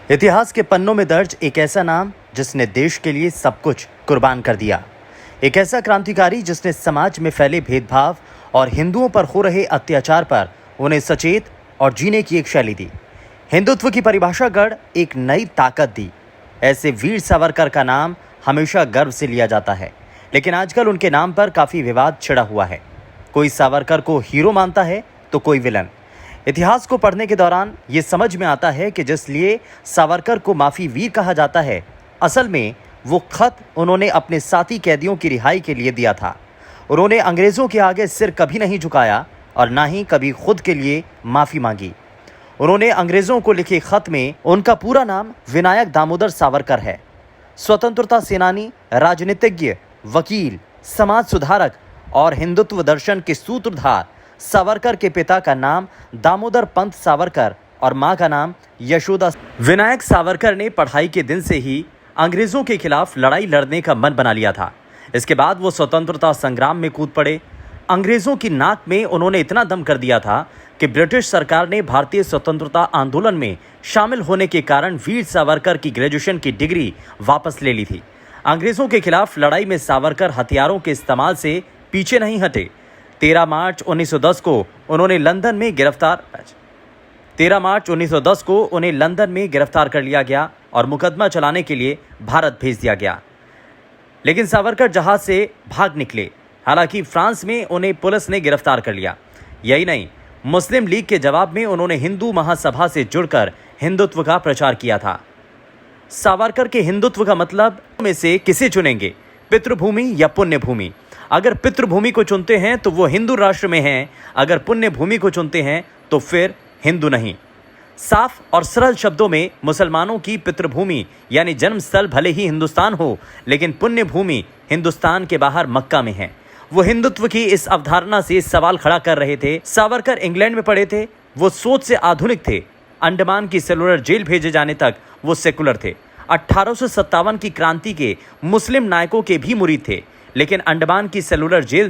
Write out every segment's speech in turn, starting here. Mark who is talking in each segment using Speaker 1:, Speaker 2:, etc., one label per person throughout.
Speaker 1: इतिहास के पन्नों में दर्ज एक ऐसा नाम जिसने देश के लिए सब कुछ कुर्बान कर दिया। एक ऐसा क्रांतिकारी जिसने समाज में फैले भेदभाव और हिंदुओं पर हो रहे अत्याचार पर उन्हें सचेत और जीने की एक शैली दी। हिंदुत्व की परिभाषा गढ़ एक नई ताकत दी। ऐसे वीर सावरकर का नाम हमेशा गर्व से लिया जाता है, लेकिन आजकल उनके नाम पर काफ़ी विवाद छिड़ा हुआ है। कोई सावरकर को हीरो मानता है तो कोई विलन। इतिहास को पढ़ने के दौरान ये समझ में आता है कि जिस लिए सावरकर को माफी वीर कहा जाता है, असल में वो खत उन्होंने अपने साथी कैदियों की रिहाई के लिए दिया था। उन्होंने अंग्रेजों के आगे सिर कभी नहीं झुकाया और ना ही कभी खुद के लिए माफी मांगी। उन्होंने अंग्रेजों को लिखे खत में उनका पूरा नाम विनायक दामोदर सावरकर है। स्वतंत्रता सेनानी, राजनीतिज्ञ, वकील, समाज सुधारक और हिंदुत्व दर्शन के सूत्रधार सावरकर के पिता का नाम दामोदर पंत सावरकर और मां का नाम यशोदा। विनायक सावरकर ने पढ़ाई के दिन से ही अंग्रेजों के खिलाफ लड़ाई लड़ने का मन बना लिया था। इसके बाद वो स्वतंत्रता संग्राम में कूद पड़े। अंग्रेजों की नाक में उन्होंने इतना दम कर दिया था कि ब्रिटिश सरकार ने भारतीय स्वतंत्रता आंदोलन में शामिल होने के कारण वीर सावरकर की ग्रेजुएशन की डिग्री वापस ले ली थी। अंग्रेजों के खिलाफ लड़ाई में सावरकर हथियारों के इस्तेमाल से पीछे नहीं हटे। 13 मार्च 1910 को उन्हें लंदन में गिरफ्तार कर लिया गया और मुकदमा चलाने के लिए भारत भेज दिया गया। लेकिन सावरकर जहाज से भाग निकले। हालांकि फ्रांस में उन्हें पुलिस ने गिरफ्तार कर लिया। यही नहीं, मुस्लिम लीग के जवाब में उन्होंने हिंदू महासभा से जुड़कर हिंदुत्व का प्रचार किया था। सावरकर के हिंदुत्व का मतलब में से किसे चुनेंगे, पितृभूमि या पुण्य भूमि? अगर पितृभूमि को चुनते हैं तो वो हिंदू राष्ट्र में हैं, अगर पुण्य भूमि को चुनते हैं तो फिर हिंदू नहीं। साफ और सरल शब्दों में मुसलमानों की पितृभूमि यानी जन्मस्थल भले ही हिंदुस्तान हो, लेकिन पुण्य भूमि हिंदुस्तान के बाहर मक्का में है। वो हिंदुत्व की इस अवधारणा से सवाल खड़ा कर रहे थे। सावरकर इंग्लैंड में पढ़े थे, वो सोच से आधुनिक थे। अंडमान की सेलुलर जेल भेजे जाने तक वो सेकुलर थे। 1857 की क्रांति के मुस्लिम नायकों के भी मुरीद थे, लेकिन अंडमान की सेलुलर जेल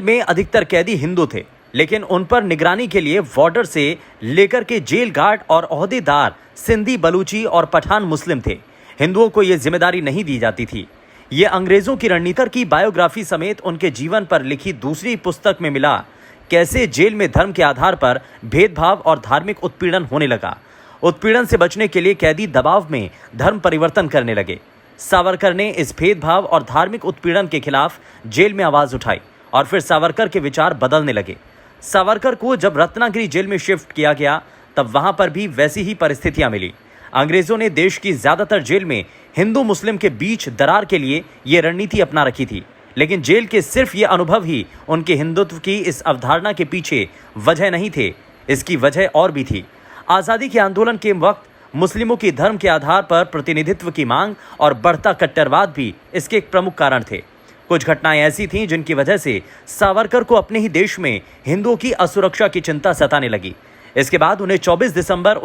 Speaker 1: में अधिकतर कैदी हिंदू थे, लेकिन उन पर निगरानी के लिए बॉर्डर से लेकर के जेल गार्ड और ओहदेदार सिंधी, बलूची और पठान मुस्लिम थे। हिंदुओं को यह जिम्मेदारी नहीं दी जाती थी। ये अंग्रेजों की रणनीति की बायोग्राफी समेत उनके जीवन पर लिखी दूसरी पुस्तक में मिला। कैसे जेल में धर्म के आधार पर भेदभाव और धार्मिक उत्पीड़न होने लगा। उत्पीड़न से बचने के लिए कैदी दबाव में धर्म परिवर्तन करने लगे। सावरकर ने इस भेदभाव और धार्मिक उत्पीड़न के खिलाफ जेल में आवाज उठाई और फिर सावरकर के विचार बदलने लगे। सावरकर को जब रत्नागिरी जेल में शिफ्ट किया गया तब वहां पर भी वैसी ही परिस्थितियां मिली। अंग्रेजों ने देश की ज्यादातर जेल में हिंदू मुस्लिम के बीच दरार के लिए ये रणनीति अपना रखी थी, लेकिन जेल के सिर्फ ये अनुभव ही उनके हिंदुत्व की इस अवधारणा के पीछे वजह नहीं थे। इसकी वजह और भी थी। आज़ादी के आंदोलन के वक्त मुस्लिमों की धर्म के आधार पर प्रतिनिधित्व की मांग और बढ़ता कट्टरवाद भी इसके एक प्रमुख कारण थे। कुछ घटनाएं ऐसी थीं जिनकी वजह से सावरकर को अपने ही देश में हिंदुओं की असुरक्षा की चिंता सताने लगी। इसके बाद उन्हें 24 दिसंबर